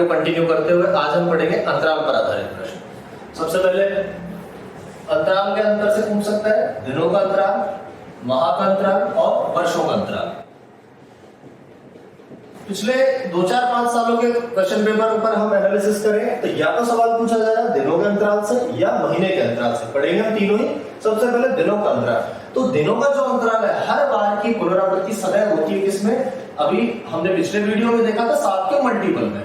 को कंटिन्यू करते हुए आज हम पढ़ेंगे अंतराल पर आधारित प्रश्न। सबसे पहले अंतराल के अंतर से पूछ सकता है दिनों का अंतराल, माह का अंतराल और वर्षों का अंतराल। पिछले 2-4-5 सालों के क्वेश्चन पेपर पर हम एनालिसिस करें तो या तो सवाल पूछा जाएगा दिनों के अंतराल से या महीने के अंतराल से। पढ़ेंगे हम तीनों ही। सबसे पहले दिनों का अंतराल। तो दिनों का जो अंतराल है हर बार की पुनरावृत्ति सदैव होती है किसमें? अभी हमने पिछले वीडियो में देखा था 7 के मल्टीपल में।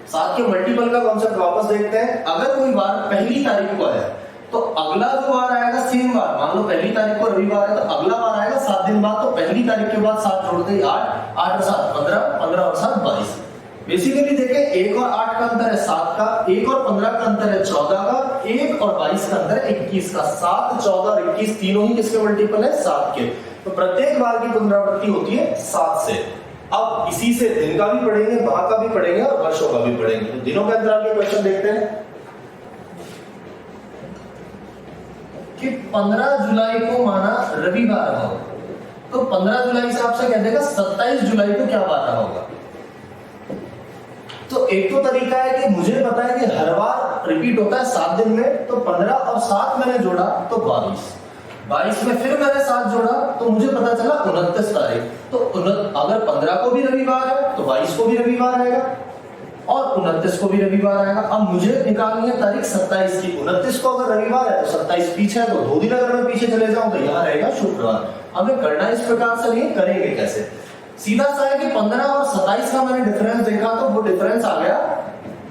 7 के मल्टीपल का कॉन्सेप्ट वापस देखते हैं। अगर कोई बार पहली तारीख को है तो अगला जो बार आएगा सेम बार, मान लो पहली तारीख को रविवार है तो अगला बार आएगा 7 दिन बाद, तो पहली तारीख के बाद 7 जोड़ते ही 8, 8 और 7 15, 15 और 7 22। बेसिकली देखें 1 और 8 का अंतर है 7 का, 1 और 15 का अंतर है 14 का, 1 और 22 का अंतर है 21 का। 7, 14 और 21 तीनों ही किसके मल्टीपल है? 7 के। तो प्रत्येक बार की पुनरावृत्ति होती है 7 से। अब इसी से दिन का भी पढ़ेंगे, माह का भी पढ़ेंगे और वर्षों का भी पढ़ेंगे। तो दिनों के अंतराल के क्वेश्चन देखते हैं कि 15 जुलाई को माना रविवार हो तो 15 जुलाई से आपसे कह देगा 27 जुलाई को क्या बार रहा होगा। तो एक तो तरीका है कि मुझे पता है कि हर बार रिपीट होता है 7 दिन में, तो 15 और 7 मैंने जोड़ा तो 22, 22 में फिर मैंने 7 जोड़ा तो मुझे पता चला 29 तारीख। तो अगर 15 को भी रविवार है तो 22 को भी रविवार आएगा और 29 को भी रविवार आएगा। अब मुझे निकालनी है तारीख 27 की। 29 को अगर रविवार है तो 27 पीछे है, तो 2 दिन अगर मैं पीछे चले जाऊं तो यहाँ रहेगा शुक्रवार। हमें करना इस प्रकार से नहीं, करेंगे कैसे? सीधा सा है कि 15 और 27 का मैंने डिफरेंस देखा तो वो डिफरेंस आ गया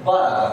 12 का।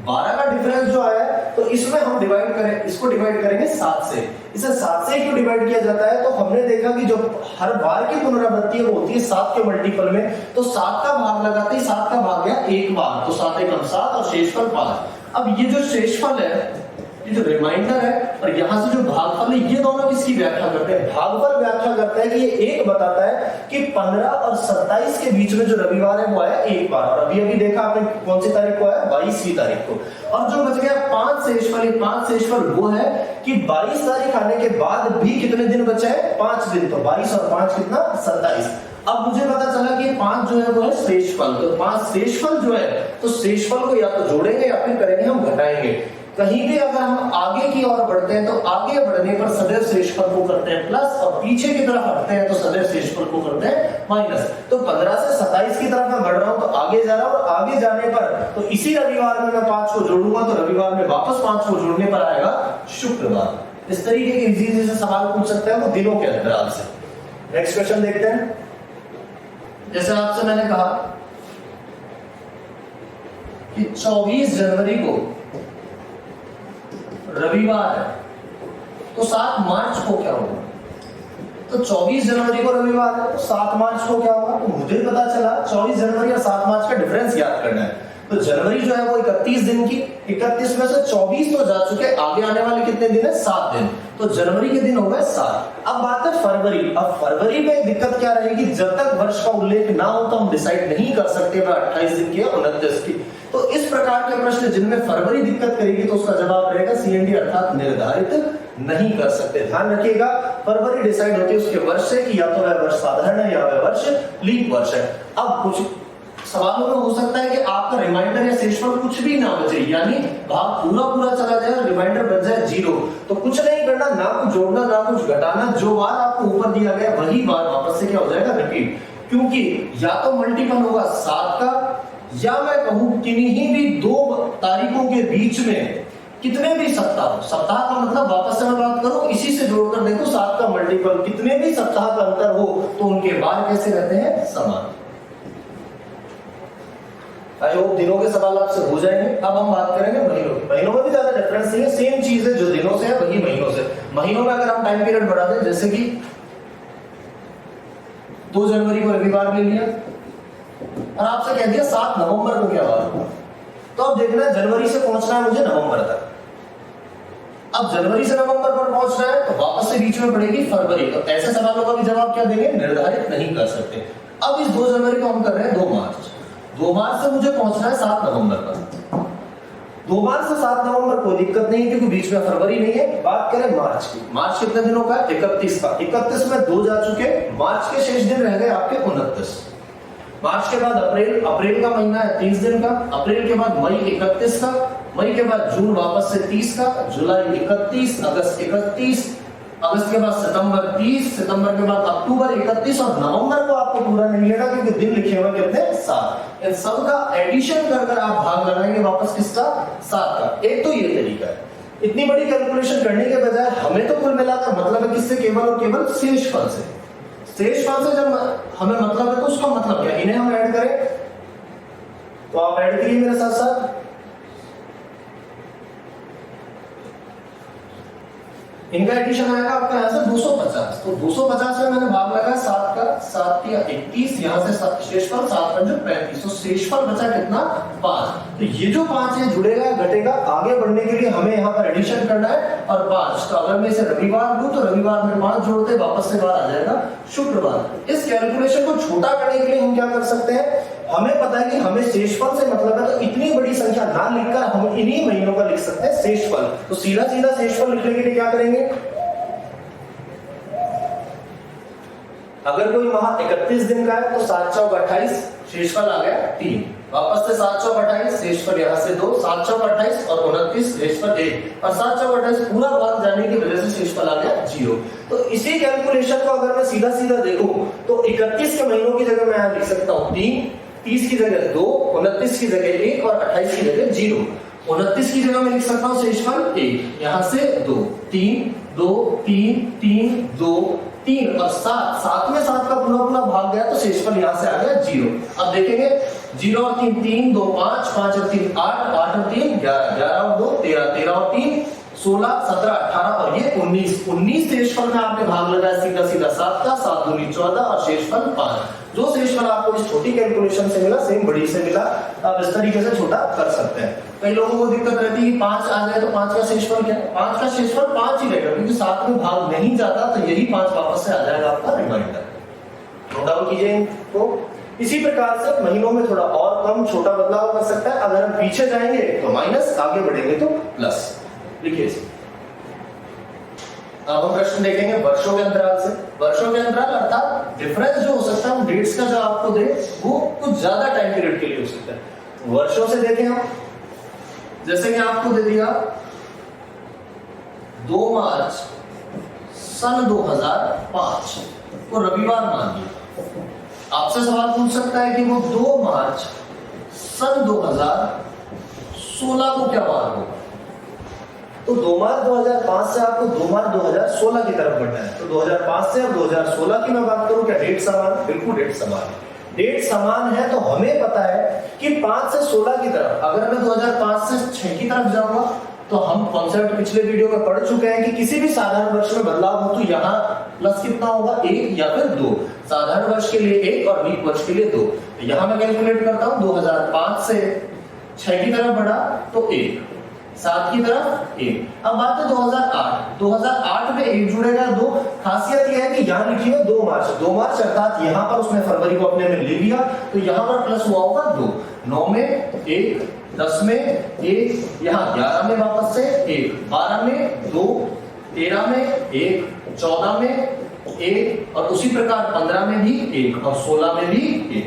12 का डिफरेंस जो आया तो इसमें हम डिवाइड करें, इसको डिवाइड करेंगे 7 से। इसे 7 से क्यों डिवाइड किया जाता है? तो हमने देखा कि जो हर बार की पुनरावृत्ति वो होती है 7 के मल्टीपल में, तो 7 का भाग लगाते ही 7 का भाग गया एक बार, तो 7 एकम 7 और शेषफल 5। अब ये जो शेषफल है, ये जो रिमाइंडर है और यहाँ से जो भागफल है, ये दोनों किसकी व्याख्या करते हैं? भागफल व्याख्या करता है कि ये एक बताता है कि 15 और 27 के बीच में जो रविवार है वो आया एक बार, और अभी अभी देखा आपने कौन सी तारीख को आया? 22वीं तारीख को। और जो बच गया 5 शेषफल, 5 शेषफल वो है कि 22 तारीख आने के बाद भी कितने दिन बचे हैं? 5 दिन। तो 22 और 5 कितना? 27। अब मुझे पता चला कि 5 जो है वो है शेषफल, तो 5 शेषफल जो है, तो शेषफल को या तो जोड़ेंगे या फिर करेंगे हम घटाएंगे। कहीं भी अगर हम आगे की ओर बढ़ते हैं तो आगे बढ़ने पर सदैव शेषफल को करते हैं प्लस, और पीछे की तरफ हटते हैं तो सदैव शेषफल को करते हैं माइनस। तो 15 से 27 की तरफ मैं बढ़ रहा हूं तो आगे जा रहा हूं, और आगे जाने पर तो इसी रविवार में मैं 5 को जोड़ूंगा तो रविवार में वापस 5 को जोड़ने पर आएगा शुक्रवार। इस तरीके के इजी से सवाल पूछ सकते हैं वो दिनों के अंतराल से। नेक्स्ट क्वेश्चन देखते हैं। जैसे आपसे मैंने कहा कि 24 जनवरी को रविवार है तो 7 मार्च को क्या होगा? तो 24 जनवरी को रविवार है तो 7 मार्च को क्या होगा? तो मुझे पता चला 24 जनवरी और 7 मार्च का डिफरेंस याद करना है। तो जनवरी जो है वो 31 दिन की, 31 में से 24 तो जा चुके, आगे आने वाले कितने दिन है? 7 दिन। तो जनवरी के दिन हो गए 7। अब बात है फरवरी। अब फरवरी में दिक्कत क्या रहेगी? जब तक वर्ष का उल्लेख ना हो तो हम डिसाइड नहीं कर सकते 28 दिन की या 29 की। तो इस प्रकार के प्रश्न जिनमें फरवरी दिक्कत करेगी तो उसका जवाब रहेगा CND अर्थात निर्धारित नहीं कर सकते। ध्यान रखिएगा फरवरी डिसाइड होती है उसके वर्ष से कि या तो वह वर्ष साधारण है या वह वर्ष लीप वर्ष है। अब कुछ सवालों में हो सकता है कि आपका रिमाइंडर या शेषफल कुछ भी ना बचे, यानी भाग पूरा चला जाए और रिमाइंडर बन जाए 0। तो कुछ नहीं करना, ना कुछ जोड़ना ना कुछ घटाना, जो बार आपको ऊपर दिया गया वही बार वापस से क्या हो जाएगा? रिपीट। क्योंकि या तो मल्टीपल होगा 7 का, या मैं कहूं किन्हीं भी 2 तारीखों के बीच में कितने भी सप्ताह, सप्ताह का मतलब वापस से मैं बात करूं इसी से जोड़कर देखो 7 का मल्टीपल, कितने भी सप्ताह का अंतर हो तो उनके बार कैसे रहते हैं? समान। आई होप दिनों के सवाल आपसे हो जाएंगे। अब हम बात करेंगे महीनों की। महीनों में भी ज्यादा डिफरेंस नहीं है, सेम चीज है, जो दिनों से है वही महीनों से। महीनों में अगर हम टाइम पीरियड बढ़ा दें, जैसे कि 2 जनवरी को रविवार ले लिया और आपसे कह दिया 7 नवंबर को क्या बात हो, तो अब देखना है जनवरी से पहुंचना है मुझे नवंबर तक। अब जनवरी से नवंबर पर पहुंचना है तो वापस से बीच में पड़ेगी फरवरी। तो ऐसे सवालों का भी जवाब क्या देंगे? निर्धारित नहीं कर सकते। अब इस 2 जनवरी को हम कर रहे हैं 2 मार्च। 2 मार्च से मुझे पहुंचना है 7 नवंबर पर। 2 मार्च से 7 नवंबर कोई दिक्कत नहीं है क्योंकि बीच में फरवरी नहीं है। बात करें मार्च की। मार्च कितने दिनों का? 31 का। 31 में 2 जा चुके, मार्च के शेष दिन रह गए आपके 29। मार्च के बाद अप्रैल, अप्रैल का महीना है 30 दिन का, अप्रैल के बाद मई 31 का, मई के बाद जून वापस से 30 का, जुलाई 31, अगस्त 31, अगस्त के बाद सितंबर 30, सितंबर के बाद अक्टूबर 31 और नवंबर को आपको पूरा नहीं लेना क्योंकि दिन लिखे हुए कितने 7। इन सब का एडिशन कर आप भाग लगाएंगे वापस किसका 7 का। एक तो ये तरीका है। इतनी बड़ी कैलकुलेशन करने के बजाय हमें तो कुल मिलाकर मतलब है किससे, केवल और केवल शेषफल से। शेषफल से जब हमें मतलब है तो उसका मतलब क्या, इन्हें हम ऐड करें तो आप ऐड करिए मेरे साथ साथ। इनका एडिशन आएगा आपका यहां से 250, तो 250 में मैंने भाग लगाया 7 का, 7 या 21, यहां से शेषफल 7 पंजे 35, तो शेषफल बचा कितना 5। तो ये जो 5 है जुड़ेगा घटेगा, आगे बढ़ने के लिए हमें यहाँ पर एडिशन करना है और 5। तो अगर मैं इसे रविवार लूं तो रविवार में 5 जोड़ते वापस से बार आ जाएगा शुक्रवार। इस कैलकुलेशन को छोटा करने के लिए हम क्या कर सकते हैं, हमें पता है कि हमें शेषफल से मतलब है, तो इतनी बड़ी संख्या ना लिखकर हम इन्हीं महीनों का लिख सकते हैं शेषफल। तो सीधा सीधा शेषफल लिखने के लिए क्या करेंगे, अगर कोई माह 31 दिन का है तो 7 चौक 28, शेषफल आ गया 3, वापस से 7 चौक 28, शेषफल यहां से 2, 7 चौक 28 और 29, शेषफल 1 और 7 चौक 28 पूरा भाग जाने की वजह से शेषफल आ गया 0। तो इसी कैलकुलेशन को अगर मैं सीधा सीधा देखूं तो 31 के महीनों की जगह मैं यहां लिख सकता हूं 3, 30 की जगह 2, 29 की जगह 1 और 28 की जगह 0। 29 की जगह मैं लिख सकता हूं शेषफल 1, यहां से 2, 3, 2, 3, 3, 2, 3 और 7, 7 में 7 का पूरा भाग गया तो शेषफल यहां से आ गया 0। अब देखेंगे 0 और 3 3, 2 5, 5 और 3 8, 8 और 3 11, 11 और 2 13, 13 और 3 16, 17, 18 और ये 19, 19 शेषफल में आपने भाग लगाया सीधा सीधा 7 का, 7 दूनी 14 और शेषफल 5। जो शेषफल आपको इस छोटी कैलकुलेशन से मिला सेम बड़ी से मिला, आप इस तरीके से छोटा कर सकते हैं। कई लोगों को दिक्कत रहती है 5 आ जाए तो 5 का शेषफल क्या है, 5 का शेषफल 5 ही रहेगा क्योंकि 7 में भाग नहीं जाता, तो यही 5 वापस से आ जाएगा आपका रिमाइंडर। नोट डाउन कीजिए इनको। इसी प्रकार से महीनों में थोड़ा और कम छोटा बदलाव कर सकता है। अगर हम पीछे जाएंगे तो माइनस, आगे बढ़ेंगे तो प्लस। लिखिए अब हम प्रश्न देखेंगे वर्षों के अंतराल से। वर्षों के अंतराल अर्थात डिफरेंस जो हो सकता है डेट्स का जो आपको दे वो कुछ ज्यादा टाइम पीरियड के लिए हो सकता है। वर्षों से देखें हम, जैसे कि आपको दे दिया 2 मार्च सन 2005 को रविवार मान लिया। आपसे सवाल पूछ सकता है कि वो 2 मार्च सन 2016 को क्या वार होगा, तो 2 मार्च 2005 से आपको 2 मार्च 2016 की तरफ बढ़ना है। तो 2005 से अब 2016 की मैं बात करूं, क्या डेट समान, बिल्कुल डेट समान। डेट समान है तो हमें पता है कि 5 से 16 की तरफ, अगर मैं 2005 से 6 की तरफ जाऊंगा तो हम कॉन्सेप्ट पिछले वीडियो में पढ़ चुके हैं कि किसी भी साधारण वर्ष में बदलाव हो तो यहाँ प्लस कितना होगा 1 या फिर 2, साधारण वर्ष के लिए 1 और लीप वर्ष के लिए 2। तो यहाँ मैं कैलकुलेट करता हूँ 2005 से 6 की तरफ बढ़ा तो 1, 7 की तरफ 1। अब बात है 2008 में 1 जुड़ेगा 2। खासियत यह है कि यहाँ लिखी है 2 मार्च अर्थात यहाँ पर उसने फरवरी को अपने में ले लिया तो यहाँ पर प्लस हुआ होगा 2। 9 में 1, 10 में 1, यहाँ 11 में वापस से 1, 12 में 2, 13 में 1, 14 में 1 और उसी प्रकार 15 में भी 1 और 16 में भी 1।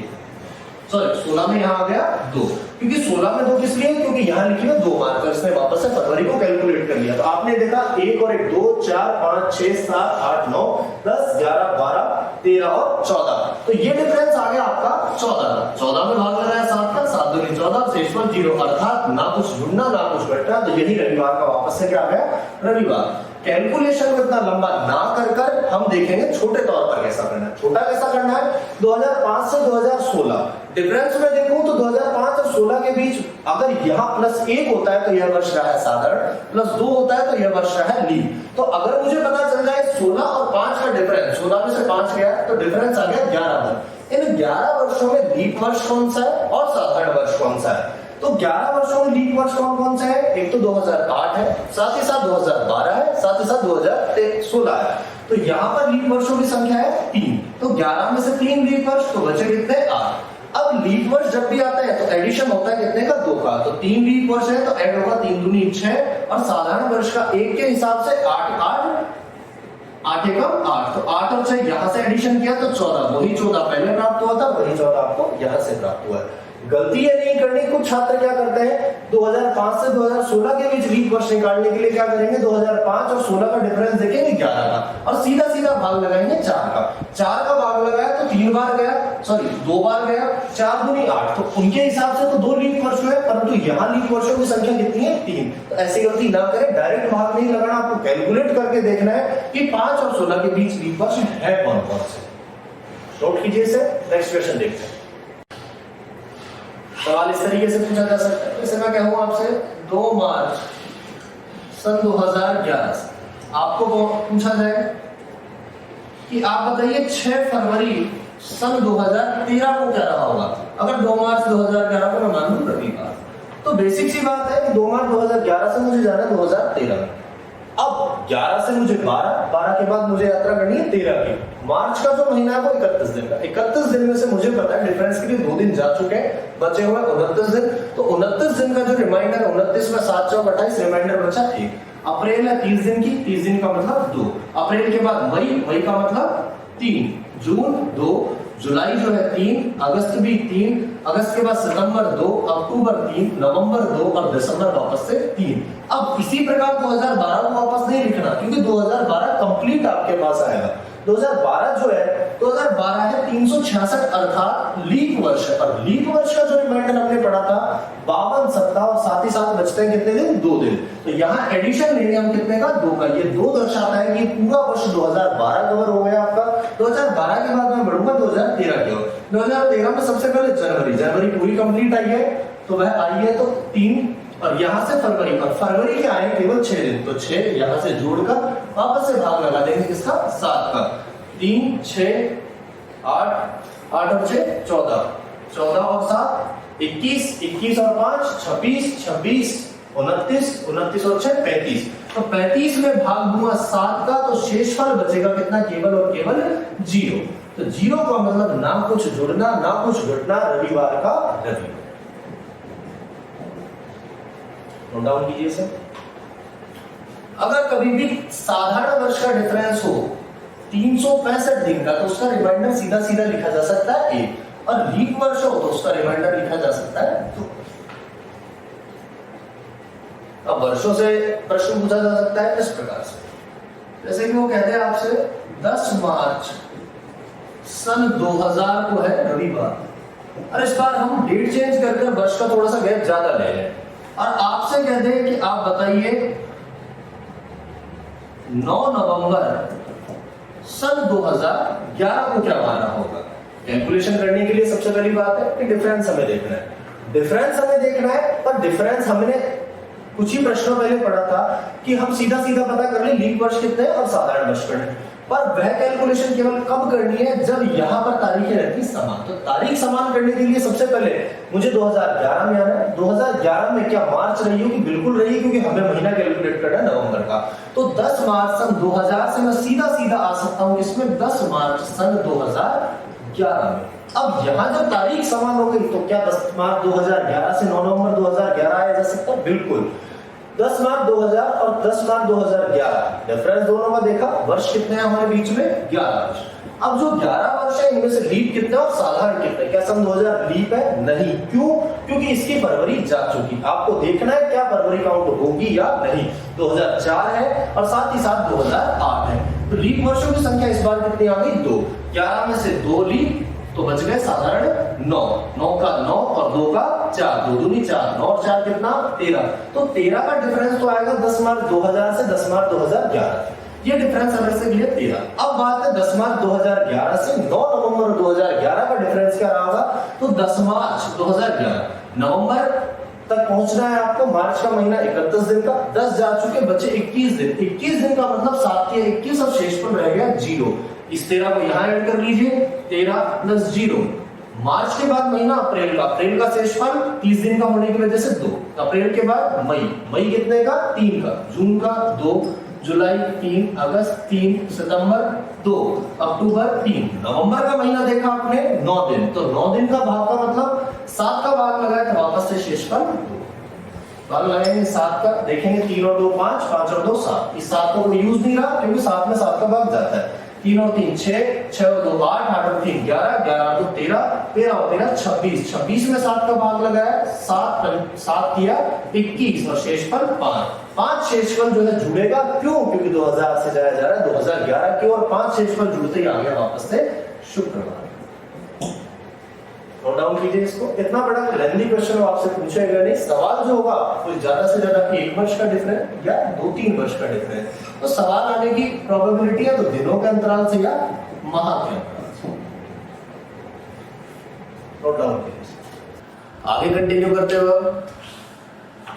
सॉरी 16 में यहाँ आ गया 2, क्योंकि 16 में 2 किस लिए, क्योंकि यहाँ लिखी है 2 मार्च, इसने वापस से फरवरी को कैलकुलेट कर लिया। तो आपने देखा 1 और 1 2, 4, 5, 6, 7, 8, 9, 10, 11, 12, 13 और 14। तो ये डिफरेंस आ गया आपका 14 का। 14 में भाग लगाया 7 का, 7 दूनी 14, शेषफल 0 अर्थात ना कुछ जुड़ना ना कुछ घटना। तो यही रविवार का वापस से क्या आ गया रविवार। कैलकुलेशन को इतना लंबा ना कर हम देखेंगे छोटे तौर पर कैसा करना है। छोटा कैसा करना है, 2005 से 2016 डिफरेंस में देखूं तो 2005 और 16 के बीच अगर यहाँ +1 होता है तो यह वर्ष रहा है साधारण, +2 होता है तो यह वर्ष रहा है लीप। तो अगर मुझे पता चल जाए 16 और 5 का डिफरेंस, 16 में से 5 गया तो डिफरेंस आ गया 11 वर्ष। इन 11 वर्षों में लीप वर्ष कौन सा है और साधारण वर्ष कौन सा है। तो 11 वर्षों में लीप वर्ष कौन कौन सा है, एक तो 2008 है, साथ ही साथ 2012 है, साथ ही साथ 2016 है। तो यहाँ पर लीप वर्षों की संख्या है 3, तो 11 में से 3 लीप वर्ष तो बचे कितने 8। अब लीप वर्ष जब भी आता है तो एडिशन होता है कितने का 2 का, तो 3 लीप वर्ष है तो ऐड होगा 3 दूनी 6 और साधारण वर्ष का 1 के हिसाब से 8 8 एकम 8, तो 8 और 6 यहां से एडिशन किया तो 14, वही 14 पहले प्राप्त हुआ था, वही 14 आपको यहां से प्राप्त हुआ है। गलती ये नहीं करनी। कुछ छात्र क्या करते हैं 2005 से 2016 के बीच लीप वर्ष निकालने के लिए क्या करेंगे 2005 और 16 का डिफरेंस देखेंगे 11 का और सीधा सीधा भाग लगाएंगे 4 का। 4 का भाग लगाया तो 3 बार गया, सॉरी 2 बार गया, 4 दूनी 8, तो उनके हिसाब से तो 2 लीप वर्ष हुए, परंतु यहाँ लीप वर्षों की संख्या कितनी है 3। तो ऐसी गलती ना करें, डायरेक्ट भाग नहीं लगाना, आपको कैलकुलेट करके देखना है कि 5 और 16 के बीच लीप वर्ष है कौन कौन से। नोट कीजिए इसे। नेक्स्ट क्वेश्चन देखते हैं। सवाल इस तरीके से पूछा जा सकता है, जैसे मैं कहूं आपसे 2 मार्च सन 2011 से आपको पूछा जाए कि आप बताइए 6 फरवरी सन 2013 को क्या रहा होगा। अगर 2 मार्च 2011 को मैं मान लूं रविवार, तो बेसिक सी बात है कि 2 मार्च 2011 से मुझे जाना है 2013 में। अब 11 से मुझे 12 के बाद मुझे यात्रा करनी है 13 की। मार्च का जो महीना है वो 31 दिन का, 31 दिन में से मुझे पता है डिफरेंस के लिए 2 दिन जा चुके हैं, बचे हुए 29 दिन। तो 29 दिन का जो रिमाइंडर 29 में 7 चौक 28 रिमाइंडर बचा 1। अप्रैल है 30 दिन की, 30 दिन का मतलब 2। अप्रैल के बाद मई का मतलब 3, जून 2, जुलाई जो है 3, अगस्त भी 3, अगस्त के बाद सितंबर 2, अक्टूबर 3, नवंबर 2 और दिसंबर वापस से 3। अब इसी प्रकार 2012 को वापस नहीं लिखना क्योंकि 2012 कंप्लीट आपके पास आएगा। 2012 जो है 2012 है 366 अर्थात लीप वर्ष है, और लीप वर्ष का जो रिमाइंडर हमने पढ़ा था 52 सप्ताह और साथ ही साथ बचते हैं कितने दिन 2 दिन। तो यहाँ एडिशन लेंगे हम कितने का 2 का। ये 2 दर्शाता है कि पूरा वर्ष 2012 कवर हो गया आपका। 2012 के बाद मैं बढ़ूंगा 2013 की ओर। 2013 में सबसे पहले जनवरी पूरी कंप्लीट आई है, तो वह आई है तो 3, और यहां से फरवरी, और फरवरी के आए केवल 6 दिन, तो 6 यहां से जोड़कर वापस से भाग लगा देंगे किसका 7 का। 3, 6, 8 और 6 14, 14 और 7 21, 21 और 5 26, 26 29, 29 और 6 35। तो 35 में भाग दूंगा 7 का, तो शेषफल बचेगा कितना केवल और केवल 0। तो 0 का मतलब ना कुछ जुड़ना ना कुछ घटना, रविवार का रविवार। नोट डाउन कीजिए इसे। अगर कभी भी साधारण वर्ष का डिफरेंस हो 365 दिन का, तो उसका रिमाइंडर सीधा सीधा लिखा जा सकता है 1, और लीप वर्ष हो तो उसका रिमाइंडर लिखा जा सकता है 2। अब वर्षों से प्रश्न पूछा जा सकता है इस प्रकार से, जैसे कि वो कहते हैं आपसे 10 मार्च सन 2000 को है रविवार, और इस बार हम डेट चेंज करके वर्ष का थोड़ा सा गैप ज्यादा ले लें, और आपसे कहते हैं कि आप बताइए 9 नवंबर सन 2011 को क्या माना होगा। कैलकुलेशन करने के लिए सबसे पहली बात है कि डिफरेंस हमें देखना है। डिफरेंस हमें देखना है, पर डिफरेंस हमने कुछ ही प्रश्नों पहले पढ़ा था कि हम सीधा सीधा पता कर ले लीप वर्ष कितने और साधारण वर्ष कितने, पर वह कैलकुलेशन केवल कब करनी है जब यहां पर तारीखें रहती समान। तो तारीख समान करने के लिए सबसे पहले मुझे 2011 में आना है। 2011 में क्या मार्च रही होगी? बिल्कुल रही, क्योंकि हमें महीना कैलकुलेट करना है नवंबर का। तो 10 मार्च सन 2000 से मैं सीधा सीधा आ सकता हूं इसमें 10 मार्च सन 2011 में। अब यहां जब तारीख समान हो गई तो क्या 10 मार्च 2011 से 9 नवंबर 2011 आया जा सकता है? बिल्कुल। 10 मार्च 2000 और 10 मार्च 2011 डिफरेंस दोनों का देखा, वर्ष कितने हैं हमारे बीच में 11 वर्ष। अब जो 11 वर्ष है इनमें से लीप कितने और साधारण कितने? क्या सन 2000 लीप है? नहीं। क्यों? क्योंकि इसकी फरवरी जा चुकी। आपको देखना है क्या फरवरी काउंट होगी या नहीं। 2004 है और साथ ही साथ 2008 है। तो लीप वर्षों की संख्या इस बार कितनी आ गई? 2। 11 में से 2 लीप, तो बच गए साधारण 9। 9 का 9 और 2 का 4, 2 दूनी 4, 9 और 4 कितना 13। तो 13 का डिफरेंस तो आएगा 10 मार्च 2000 से 10 मार्च 2011। ये डिफरेंस हमें से मिले 13। अब बात है 10 मार्च 2011 से 9 नवंबर 2011 का डिफरेंस क्या रहा होगा? तो 10 मार्च 2011 नवंबर तक पहुंचना है आपको। मार्च का महीना 31 दिन का, 10 जा चुके, बचे 21 दिन। 21 दिन का मतलब 7 के 21 और शेषफल रह गया 0। इस 13 को यहां ऐड कर लीजिए, 13 प्लस 0। मार्च के बाद महीना अप्रैल का शेषफल 30 दिन का होने की वजह से 2। अप्रैल के बाद मई कितने का? 3 का। जून का 2, जुलाई 3, अगस्त 3, सितंबर 2, अक्टूबर 3। नवंबर का महीना देखा आपने 9 दिन, तो 9 दिन का भाग का मतलब 7 का भाग लगाया तो वापस से शेषफल 2। भाग लगाएंगे 7 का, देखेंगे 3 और 2 5, 5 और 2 7, इस 7 को कोई यूज नहीं रहा क्योंकि 7 में 7 का भाग जाता है। 3 और 3 6, 6 और 2 8, 8 और 3 11, 11 और 2 13, 13 और 13 26, 26 में 7 का भाग लगाया, 7 किया 21 और शेषफल 5, 5 शेषफल जो है जुड़ेगा, क्यों? क्योंकि 2000 से जाया जा रहा है 2011 की और 5 शेषफल जुड़ते ही आ गया वापस से शुक्रवार। नोट डाउन कीजिए इसको। इतना बड़ा लेंथी क्वेश्चन आपसे पूछेगा नहीं, सवाल जो होगा कोई ज्यादा से ज्यादा 1 वर्ष का डिफरेंस या 2-3 वर्ष का डिफरेंस, तो सवाल आने की प्रोबेबिलिटी है तो दिनों के अंतराल से या माह के अंतराल से। नोट डाउन कीजिए। आगे कंटिन्यू करते हुए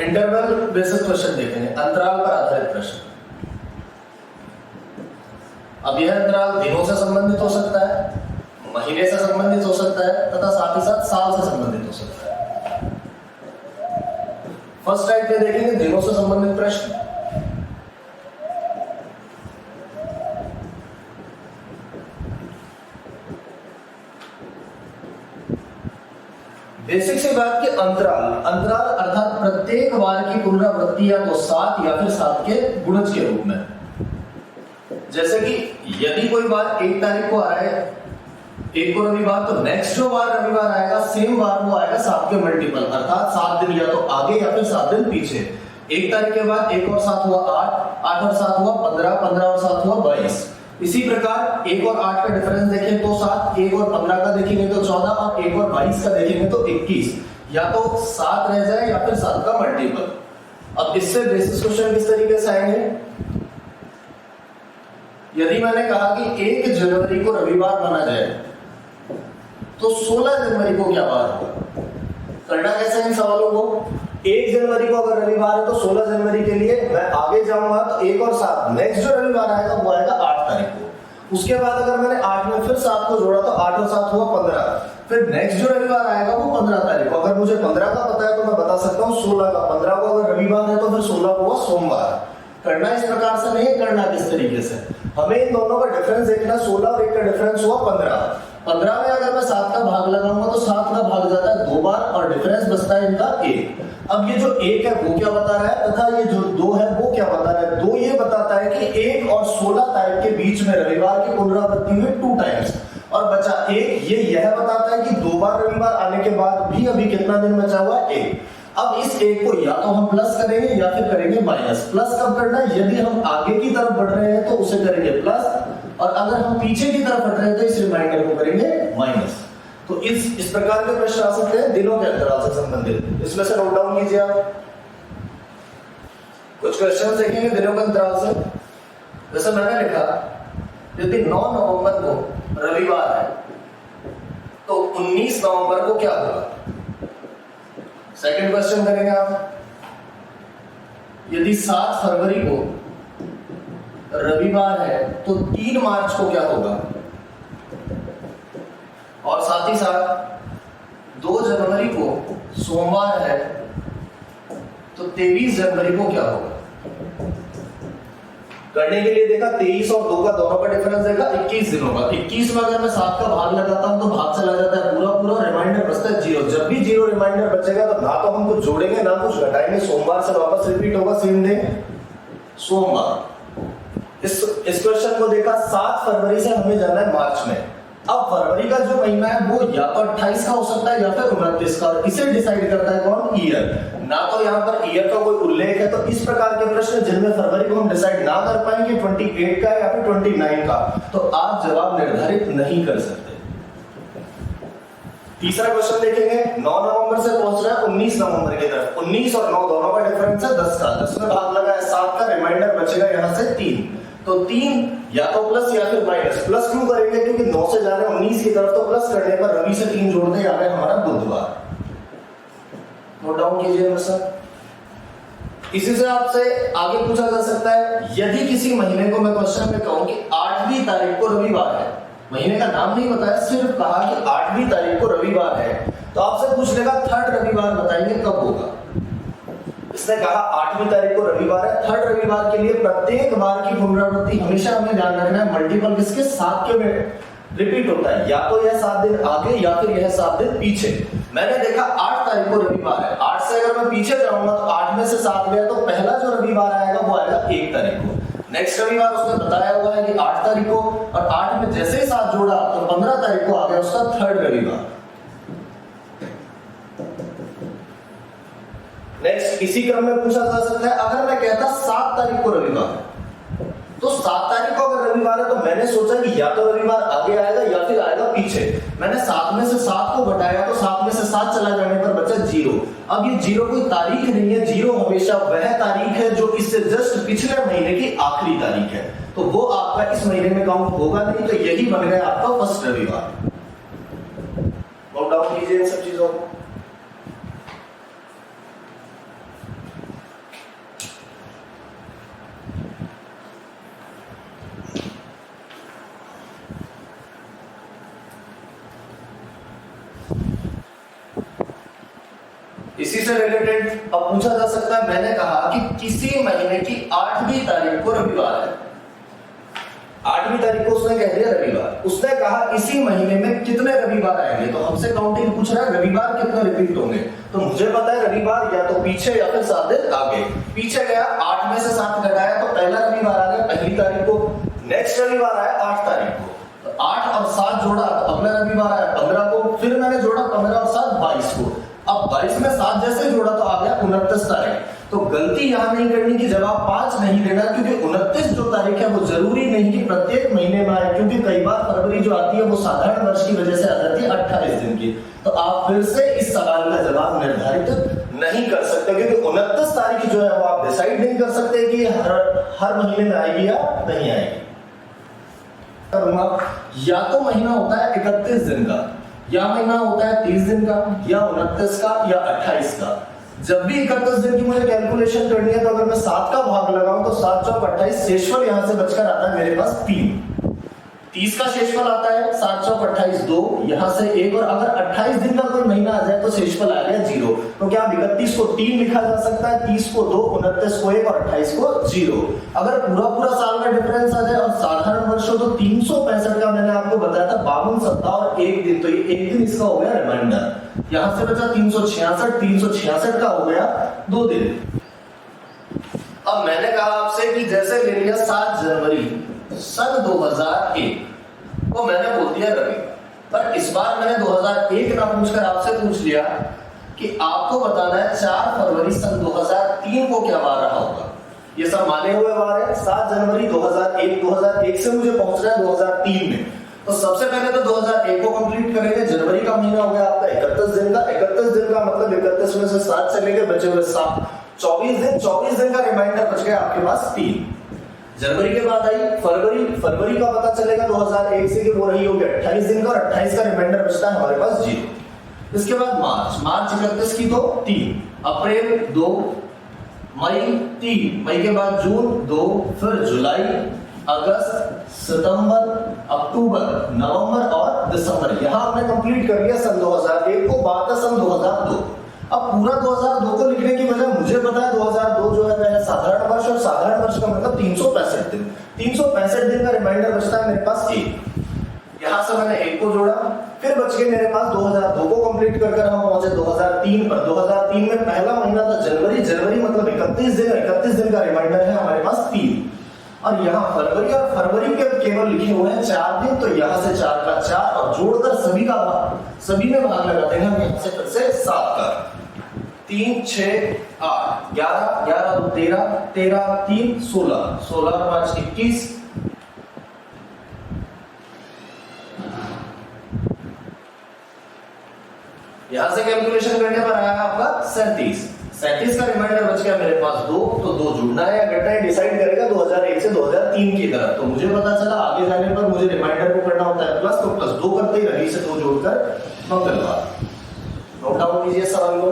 इंटरवल बेसिस क्वेश्चन देखेंगे, अंतराल पर आधारित प्रश्न। अब यह अंतराल दिनों से संबंधित हो सकता है, महीने से संबंधित हो सकता है तथा साथ ही साथ साल से संबंधित हो सकता है। फर्स्ट टाइप में देखेंगे दिनों से संबंधित प्रश्न। बेसिक सी बात की अंतराल, अंतराल अर्थात प्रत्येक बार की पुनरावृत्ति या तो 7 या फिर 7 के गुणज के रूप में। जैसे कि यदि कोई बार 1 तारीख को आ रहा है, 1 को रविवार, तो नेक्स्ट जो बार रविवार आएगा सेम बार वो आएगा 7 के मल्टीपल, अर्थात 7 दिन या तो आगे या फिर 7 दिन पीछे। 1 तारीख के बाद 1 और 7 हुआ 8, 8 और 7 हुआ 15, 15 और 7 हुआ 22। इसी प्रकार 1 और 8 का डिफरेंस देखें तो 7, 1 और 15 का देखेंगे तो 14 और 1 और 22 का देखेंगे तो 21। या तो 7 रह जाए या फिर 7 का मल्टीपल। अब इससे बेसिस क्वेश्चन किस तरीके से आएंगे? यदि मैंने कहा कि 1 जनवरी को रविवार माना जाए तो 16 जनवरी को क्या बार होगा? करना कैसे इन सवालों को? 1 जनवरी को अगर रविवार है तो 16 जनवरी के लिए मैं आगे जाऊंगा तो 1 और 7, नेक्स्ट जो रविवार आएगा वो आएगा 8 तारीख को। उसके बाद अगर मैंने 8 में फिर 7 को जोड़ा तो 8 और 7 हुआ 15, फिर नेक्स्ट जो रविवार आएगा वो 15 तारीख को। अगर मुझे 15 का पता है तो मैं बता सकता हूँ 16 का, 15 को अगर रविवार है तो फिर 16 को हुआ सोमवार। करना इस प्रकार से नहीं, करना किस तरीके से, हमें इन दोनों का डिफरेंस देखना। 16 और 1 का डिफरेंस हुआ 15, 15 में अगर मैं 7 का भाग लगाऊंगा तो 7 का भाग जाता है 2 बार और डिफरेंस बचता है इनका 1। अब ये जो 1 है वो क्या बता रहा है तथा ये जो 2 है वो क्या बता रहा है? 2 ये बताता है कि 1 और 16 तारीख के बीच में रविवार की पुनरावृत्ति हुई 2 टाइम्स, और बचा 1 ये यह बताता है कि 2 बार रविवार आने के बाद भी अभी कितना दिन बचा हुआ है? 1। अब इस 1 को या तो हम प्लस करेंगे या फिर करेंगे माइनस। प्लस कब करना है? यदि हम आगे की तरफ बढ़ रहे हैं तो उसे करेंगे प्लस, और अगर हम पीछे की तरफ हट रहे हैं तो इस रिमाइंडर को करेंगे माइनस। तो इस प्रकार के प्रश्न आ सकते हैं दिनों के अंतराल से संबंधित। इसमें से नोट डाउन कीजिए आप। कुछ क्वेश्चन देखेंगे दिनों के अंतराल से। जैसे मैंने लिखा यदि 9 नवंबर को रविवार है तो 19 नवंबर को क्या होगा? सेकंड क्वेश्चन करेंगे आप, यदि 7 फरवरी को रविवार है तो 3 मार्च को क्या होगा? और साथ ही साथ 2 जनवरी को सोमवार है तो 23 जनवरी को क्या होगा? करने के लिए देखा 23 और 2 का दोनों का डिफरेंस देखा 21 दिनों का। 21 में अगर मैं 7 का भाग लगाता हूं तो भाग चला जाता है पूरा पूरा, रिमाइंडर बचता है 0। जब भी 0 रिमाइंडर बचेगा तो ना तो हम कुछ जोड़ेंगे ना कुछ घटाएंगे, सोमवार से वापस रिपीट होगा सेम डे सोमवार। इस क्वेश्चन को देखा 7 फरवरी से हमें जाना है मार्च में। अब फरवरी का जो महीना है वो या तो 28 का हो सकता है या फिर 29 का, और इसे डिसाइड करता है कौन? ईयर। ना तो यहाँ पर ईयर का कोई उल्लेख है, तो इस प्रकार के प्रश्न जिनमें फरवरी को हम डिसाइड ना कर पाएंगे 28 का या फिर 29 का, तो आप जवाब निर्धारित नहीं कर सकते। तीसरा क्वेश्चन देखेंगे, 9 नवंबर से पहुंच रहा है 19 नवंबर की तरफ। 19 और 9 दोनों का डिफरेंस है 10 का, 10 में भाग लगा है 7 का, रिमाइंडर बचेगा यहाँ से 3। तो 3 या तो प्लस या फिर माइनस। प्लस क्यों करेंगे? क्योंकि 9 से जा रहे हैं 19 की तरफ, तो प्लस करने पर रवि से 3 जोड़ दे, आ गया हमारा बुधवार। नोट डाउन कीजिए सर। इसी से आपसे आगे पूछा जा सकता है, यदि किसी महीने को मैं क्वेश्चन में कहूं कि 8वीं तारीख को रविवार है, महीने का नाम नहीं बताया, सिर्फ कहा कि 8वीं तारीख को रविवार है, तो आपसे पूछ लेगा 3rd रविवार बताइए कब होगा। इसने कहा 8वीं तारीख को रविवार है, 3rd रविवार के लिए प्रत्येक बार की पुनरावृत्ति हमेशा हमें ध्यान रखना है मल्टीपल किसके? 7 के में रिपीट होता है, या तो यह 7 दिन आगे या फिर यह 7 दिन पीछे। मैंने देखा 8 तारीख को रविवार है, 8 से अगर मैं पीछे जाऊंगा तो 8 में से 7 गया तो पहला जो रविवार आएगा वो आएगा 1 तारीख को। नेक्स्ट रविवार उसने बताया हुआ है कि 8 तारीख को, और 8 में जैसे ही 7 जोड़ा तो 15 तारीख को आ गया उसका थर्ड रविवार। नेक्स्ट इसी क्रम में पूछा जा सकता है, अगर मैं कहता 7 तारीख को रविवार, तो 7 तारीख को अगर रविवार है तो मैंने सोचा कि या तो रविवार आगे आएगा या फिर आएगा पीछे। मैंने 7 में से 7 को घटाया तो 7 में से 7 चला जाने पर बचा 0। अब ये 0 कोई तारीख नहीं है, 0 हमेशा वह तारीख है जो इससे जस्ट पिछले महीने की आखिरी तारीख है, तो वो आपका इस महीने में काउंट होगा नहीं, तो यही बन गया आपका फर्स्ट रविवार। नोट डाउन कीजिए इन सब चीजों को। इसी से रिलेटेड अब पूछा जा सकता है, मैंने कहा कि किसी महीने की 8वीं तारीख को रविवार है, 8वीं तारीख को उसने कह दिया रविवार। उसने कहा इसी महीने में कितने रविवार आएंगे, तो हमसे काउंटिंग पूछ रहा है रविवार कितने रिपीट होंगे। तो मुझे पता है रविवार या तो पीछे या फिर 7 दिन आगे। पीछे गया, 8 में से 7 घटाया तो पहला रविवार आ गया पहली तारीख को। नेक्स्ट रविवार आया 8 तारीख को, तो 8 और 7 जोड़ा तो अगला रविवार आया 15 को। फिर मैंने जोड़ा 15 और 7 22 को। अब 22 में 7 जैसे जोड़ा तो आ गया 29 तारीख। तो गलती यहां नहीं करनी कि जवाब 5 नहीं देना, क्योंकि 29 जो तारीख है वो जरूरी नहीं कि प्रत्येक महीने में आए, क्योंकि कई बार फरवरी जो आती है वो साधारण वर्ष की वजह से आ जाती है 28 दिन की। तो आप फिर से इस सवाल का जवाब निर्धारित नहीं कर सकते, क्योंकि 29 तारीख जो है वो आप डिसाइड नहीं कर सकते कि हर महीने में आएगी या नहीं आएगी। या तो महीना होता है 31 दिन का, या महीना होता है 30 दिन का, या 29 का, या 28 का। जब भी 31 दिन की मुझे कैलकुलेशन करनी है तो अगर मैं 7 का भाग लगाऊं तो 7 चौक 28, शेषफल यहां से बचकर आता है मेरे पास 3। 30 का शेषफल आता है 7 चौक 28 2, यहां से 1, और अगर 28 दिन का कोई महीना आ जाए तो शेषफल आ गया 0। तो क्या 31 को 3 लिखा जा सकता है, 30 को 2, 29 को 1 और 28 को 0। अगर पूरा साल का डिफरेंस आ जाए और साधारण वर्ष हो तो 365 का मैंने आपको बताया था 52 सप्ताह और 1 दिन, तो ये 1 दिन इसका हो गया रिमाइंडर। यहां से बचा 366 का हो गया 2 दिन। अब मैंने कहा आपसे कि जैसे ले लिया 7 जनवरी सन 2001, तो मैंने बोल दिया रवि, पर इस बार मैंने 2001 ना पूछकर आपसे पूछ लिया कि आपको बताना है 4 फरवरी सन 2003 को क्या वार रहा होगा। ये सब माने हुए वार है। 7 जनवरी 2001 से मुझे पहुंचना है 2003 में, तो सबसे पहले तो 2001 को कंप्लीट करेंगे। जनवरी का महीना हो गया आपका 31 दिन का। 31 दिन का मतलब 31 में से 7 चलेंगे, बचे हुए 7 24 दिन का रिमाइंडर बच गया आपके पास 3। जनवरी के बाद आई फरवरी का पता चलेगा 2001 से कि वो रही होगी 28 दिन का, और 28 का रिमाइंडर बचता है हमारे पास 0। इसके बाद मार्च 31 की तो 3, अप्रैल 2, मई 3, मई के बाद जून 2, फिर जुलाई, अगस्त, सितंबर, अक्टूबर, नवंबर और दिसंबर। यहां हमने कंप्लीट कर लिया सन 2001 को, बात है सन 2002। अब पूरा 2002 को लिखने की वजह मुझे पता है 2002 जो है वह साधारण वर्ष, और साधारण वर्ष का मतलब 365 दिन। 365 दिन का रिमाइंडर बचता है मेरे पास 1। यहां से मैंने 1 को जोड़ा, फिर बच गए मेरे पास 2002 को कंप्लीट कर हम पहुंचे 2003 पर। 2003 में पहला महीना था जनवरी मतलब 31 दिन का रिमाइंडर है हमारे पास 3। और यहाँ फरवरी के केवल लिखे हुए हैं 4 दिन, तो यहाँ से 4 का 4 और जोड़कर सभी में भाग लगाते हैं हम, यहाँ से फिर से 7 का 3 6 8 11 2 13 3 16 और 5 21। यहां से कैलकुलेशन करने पर आया आपका 37 का रिमाइंडर बच गया मेरे पास 2, तो 2 जुड़ना है या घटना है डिसाइड करेगा 2001 से 2003 की तरफ। तो मुझे पता चला आगे जाने पर मुझे रिमाइंडर को करना होता है प्लस, तो +2 करते ही रवि से 2 जोड़कर मंगलवार। नोट डाउन कीजिए सवाल को।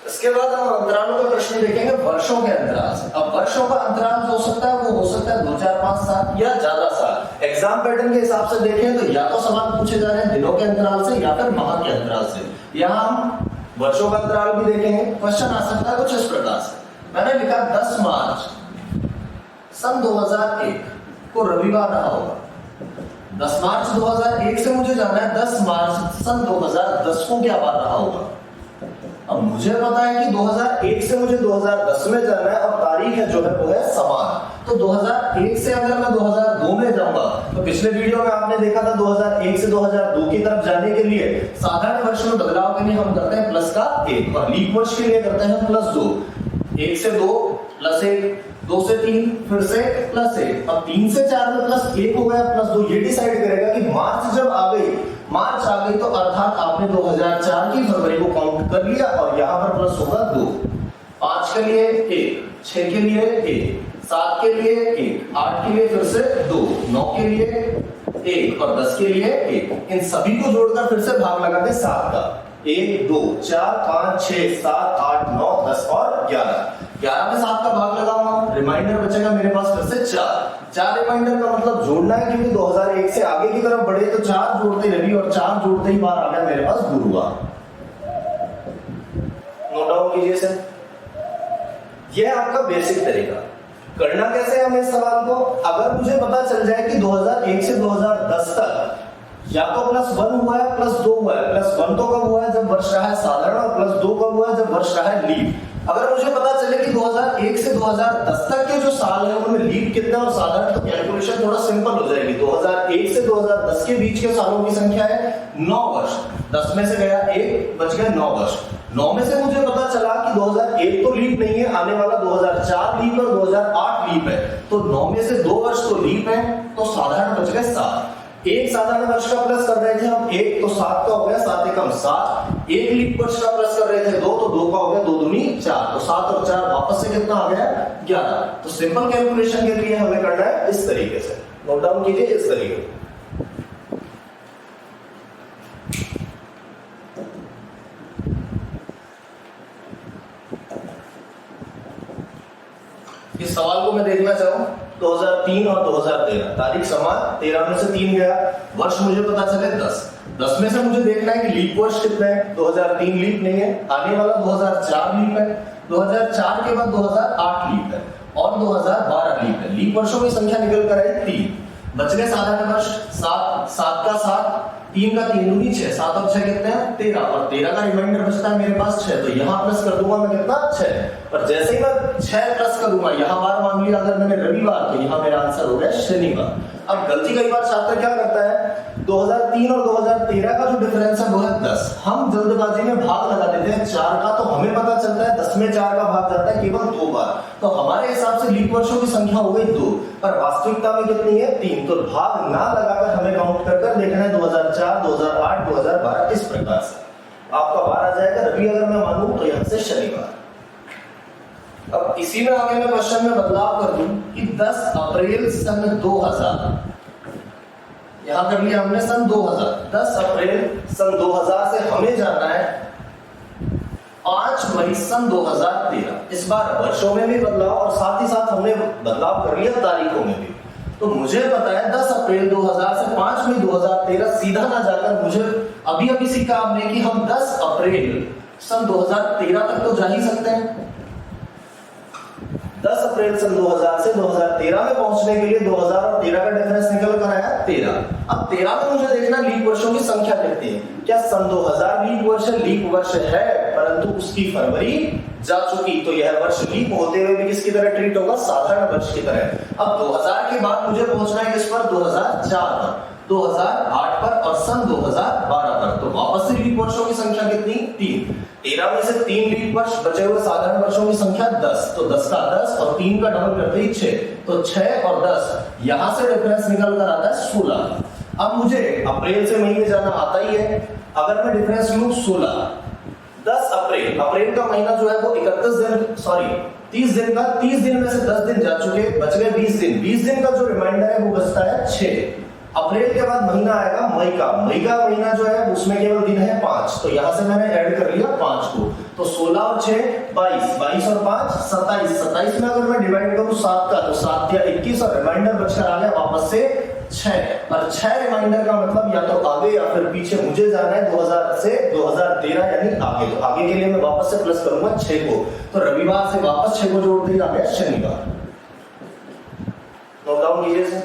इसके बाद हम अंतरालों का प्रश्न देखेंगे वर्षों के अंतराल से। अब वर्षों का अंतराल जो हो सकता है वो हो सकता है 2 4 5 7 या ज्यादा साल। एग्जाम पैटर्न के हिसाब से देखें तो या तो सवाल पूछे जा रहे हैं दिनों के अंतराल से या फिर माह के अंतराल से। यहाँ हम वर्षों का अंतराल भी देखेंगे। क्वेश्चन आ सकता है कुछ इस प्रकार से, मैंने लिखा 10 मार्च सन 2001 को रविवार रहा होगा। 10 मार्च 2001 से मुझे जाना है 10 मार्च सन 2010 को क्या बार रहा होगा। अब मुझे पता है कि 2001 से मुझे 2010 में जाना है, अब तारीख है जो है वो है समान। तो 2001 से अगर मैं 2002 में जाऊंगा, तो पिछले वीडियो में आपने देखा था 2001 से 2002 की तरफ जाने के लिए साधारण वर्ष में बदलाव के लिए हम करते हैं प्लस का 1 और लीप वर्ष के लिए करते हैं प्लस 2। 1 से 2 प्लस 1, 2 से 3 फिर से प्लस 1, अब 3 से 4 में प्लस 1 हो गया प्लस 2। ये डिसाइड करेगा कि मार्च जब आ गई, मार्च आ गई तो अर्थात आपने 2004 की फरवरी को काउंट कर लिया और यहां पर प्लस होगा 2। 5 के लिए 1, 6 के लिए 1, 7 के लिए 1, 8 के लिए फिर से 2, 9 के लिए 1 और 10 के लिए 1। इन सभी को जोड़कर फिर से भाग लगा दे 7 का। 1 2 4 5 6 7 8 9 10 और 11। 11 में 7 का भाग लगाऊंगा, रिमाइंडर बचेगा मेरे पास फिर से 4 रिमाइंडर का मतलब जोड़ना है, क्योंकि 2001 से आगे की तरफ बढ़े तो 4 जोड़ते ही रवि और 4 जोड़ते ही बार आ गया मेरे पास गुरुवार। नोट डाउन कीजिए सर, यह आपका बेसिक तरीका। करना कैसे है हमें इस सवाल को, अगर मुझे पता चल जाए कि 2001 से 2010 तक या तो प्लस 1 हुआ है प्लस 2 हुआ है। प्लस 1 तो कब हुआ है जब वर्ष रहा है साधारण, और प्लस 2 कब हुआ है जब वर्ष रहा है लीप। अगर मुझे पता चले कि 2001 से 2010 तक के जो साल है उनमें लीप कितना और साधारण, तो कैलकुलेशन थोड़ा सिंपल हो जाएगी। 2001 से 2010 के बीच के सालों की संख्या है 9 वर्ष। 10 में से गया 1, बच गए 9 वर्ष। 9 में से मुझे पता चला कि 2001 तो लीप नहीं है, आने वाला 2004 लीप और 2008 लीप है, तो 9 में से 2 वर्ष तो लीप है, तो साधारण बच गए 7। एक साधारण वर्ष का प्लस कर रहे थे हम 1, तो 7 का हो गया 7 एकम 7। एक लीप वर्ष का प्लस कर रहे थे 2, तो 2 का हो गया 2 दूनी 4, तो 7 और 4 वापस से कितना आ गया 11। तो सिंपल कैलकुलेशन के लिए हमें करना है इस तरीके से। नोट डाउन कीजिए इस तरीके से। इस सवाल को मैं देखना चाहूं 2003 और 2013, तारीख समान, 13 में से 3 गया, वर्ष मुझे पता चले 10। 10 में से मुझे देखना है कि लीप वर्ष कितना है। 2003 लीप नहीं है, आने वाला 2004 लीप है, 2004 के बाद 2008 लीप है और 2012 लीप है। लीप वर्षों की संख्या निकल कर आई 3, बच गए साधारण वर्ष 7, 7 का 7, 3 का 3 दूनी 6, 7 और 6 कितने हैं 13, और 13 का रिमाइंडर बचता है मेरे पास 6, तो यहाँ प्लस कर दूंगा मैं कितना 6। और जैसे ही मैं 6 प्लस करूंगा, यहाँ बार मान लिया अगर मैंने रविवार, तो यहाँ मेरा आंसर हो गया शनिवार। अब गलती कई बार छात्र क्या करता है, 2003 और 2013 का जो डिफरेंस है वो है 10। हम जल्दबाजी में भाग लगा देते हैं 4 का, तो हमें पता चलता है 10 में 4 का भाग जाता है केवल 2 बार, तो हमारे हिसाब से लीप वर्षों की संख्या हो गई 2, पर वास्तविकता में कितनी है 3। तो भाग ना लगाकर हमें काउंट कर देखना है 2004, 2008, 2012 इस प्रकार से आपका बार आ जाएगा रवि अगर मैं मानूं तो यहाँ से शनिवार। अब इसी में आगे मैं क्वेश्चन में बदलाव कर दूं कि 10 अप्रैल सन 2000, यहां कर लिया हमने सन 2000। 10 अप्रैल सन 2000 से हमें जाना है 5 मई सन 2013। इस बार वर्षों में भी बदलाव और साथ ही साथ हमने बदलाव कर लिया तारीखों में भी। तो मुझे पता है 10 अप्रैल 2000 से 5 मई 2013 सीधा ना जाकर मुझे अभी सीखा हमने कि हम 10 अप्रैल सन 2013 तक तो जा ही सकते हैं। 10 अप्रैल सन 2000 से 2013 में पहुंचने के लिए 2000 और 13 का डिफरेंस निकल कर आया 13। अब 13 में मुझे देखना लीप वर्षों की संख्या कितनी है। क्या सन 2000 लीप वर्ष है? लीप वर्ष है, परंतु उसकी फरवरी जा चुकी, तो यह वर्ष लीप होते हुए भी किसकी तरह ट्रीट होगा, साधारण वर्ष की तरह। अब 2000 के बाद मुझे पहुंचना है किस पर, 2004 पर, 2008 पर और सन 2012 पर। तो वापस से लीप वर्षों की संख्या कितनी, 3। 13 में से 3 लीप वर्ष, बचे हुए साधारण वर्षों की संख्या 10, तो 10 का 10 और 3 का डबल करते ही 6, तो 6 और 10 यहां से डिफरेंस निकल कर आता है 16। अब मुझे अप्रैल से मई में जाना आता ही है, अगर मैं डिफरेंस लूं 16, 10 अप्रैल, अप्रैल का महीना जो है वो 31 दिन, सॉरी 30 दिन का, 30 दिन में से 10 दिन जा चुके, बच गए 20 दिन। 20 दिन का जो रिमाइंडर है वो बचता है 6। अप्रैल के बाद महीना आएगा मई का, मई का महीना जो है उसमें केवल दिन है 5, तो यहां से मैंने ऐड कर लिया 5 को, तो 16 और 6 22, 22 और 5 27, 27 में अगर मैं डिवाइड करूं 7 का, तो 7 या 21 और रिमाइंडर बचकर आ गया वापस से 6। और 6 रिमाइंडर का मतलब या तो आगे या फिर पीछे मुझे जाना है 2000 से 2013 यानी आगे, तो आगे के लिए मैं वापस से प्लस करूंगा 6 को, तो रविवार से वापस 6 को जोड़ते ही आ गया शनिवार। नोट डाउन कीजिए।